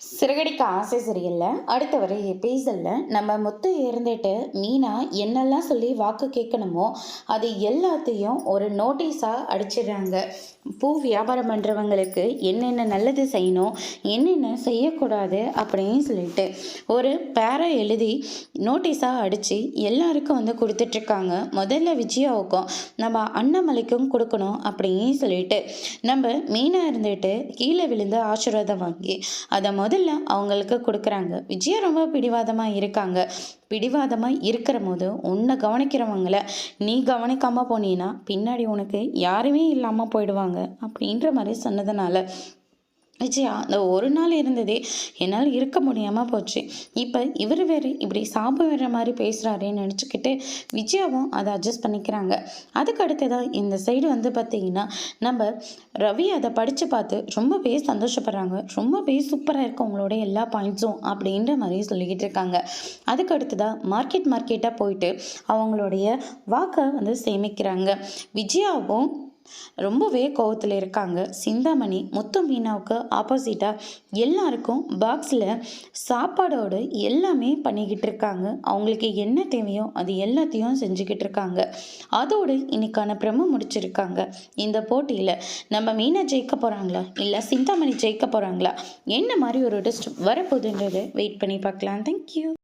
சிறகடிக்க ஆசை சரியில்லை. அடுத்த வர எபிசோடில் நம்ம முத்து இருந்துட்டு மீனா என்னெல்லாம் சொல்லி வாக்கு கேட்கணுமோ அது எல்லாத்தையும் ஒரு நோட்டீஸாக அடிச்சிடுறாங்க. பூ வியாபாரம் பண்ணுறவங்களுக்கு என்னென்ன நல்லது செய்யணும், என்னென்ன செய்யக்கூடாது அப்படின்னு சொல்லிட்டு ஒரு பேரை எழுதி நோட்டீஸாக அடித்து எல்லாருக்கும் கொடுத்துட்ருக்காங்க. முதல்ல விஜயாவுக்கும் நம்ம அண்ணாமலைக்கும் கொடுக்கணும் அப்படின்னு சொல்லிட்டு நம்ம மீனா இருந்துட்டு கீழே விழுந்து ஆசீர்வாதம் வாங்கி அதை முதல்ல அவங்களுக்கு கொடுக்குறாங்க. விஜயா ரொம்ப பிடிவாதமாக இருக்காங்க. பிடிவாதமாக இருக்கிற போது உன்னை கவனிக்கிறவங்கள நீ கவனிக்காமல் போனீன்னா பின்னாடி உனக்கு யாருமே இல்லாமல் போயிடுவாங்க அப்படின்ற மாதிரி சொன்னதுனால விஜயா அந்த ஒரு நாள் இருந்ததே என்னால் இருக்க முடியாமல் போச்சு. இப்போ இவர் வேறு இப்படி சாப்பிட்ற மாதிரி பேசுகிறாரேன்னு நினச்சிக்கிட்டு விஜயாவும் அதை அட்ஜஸ்ட் பண்ணிக்கிறாங்க. அதுக்கு அடுத்ததான் இந்த சைடு பார்த்திங்கன்னா நம்ம ரவி அதை படித்து பார்த்து ரொம்பவே சந்தோஷப்படுறாங்க. ரொம்பவே சூப்பராக இருக்கும் உங்களோட எல்லா பாயிண்ட்ஸும் அப்படின்ற மாதிரி சொல்லிக்கிட்டு இருக்காங்க. அதுக்கு அடுத்ததாக மார்க்கெட்டாக போயிட்டு அவங்களுடைய வாக்கை சேமிக்கிறாங்க. விஜயாவும் ரொம்பவே கோவத்தில் இருக்காங்க. சிந்தாமணி முத்து மீனாவுக்கு ஆப்போசிட்டாக எல்லாருக்கும் பாக்ஸில் சாப்பாடோடு எல்லாமே பண்ணிக்கிட்டு இருக்காங்க. அவங்களுக்கு என்ன தேவையோ அது எல்லாத்தையும் செஞ்சுக்கிட்டு இருக்காங்க. அதோடு இன்னைக்கான பிரம முடிச்சிருக்காங்க. இந்த போட்டியில் நம்ம மீனா ஜெயிக்க போகிறாங்களா இல்லை சிந்தாமணி ஜெயிக்க போகிறாங்களா, என்ன மாதிரி ஒரு டெஸ்ட் வரப்போகுதுன்றதை வெயிட் பண்ணி பார்க்கலாம். தேங்க்யூ.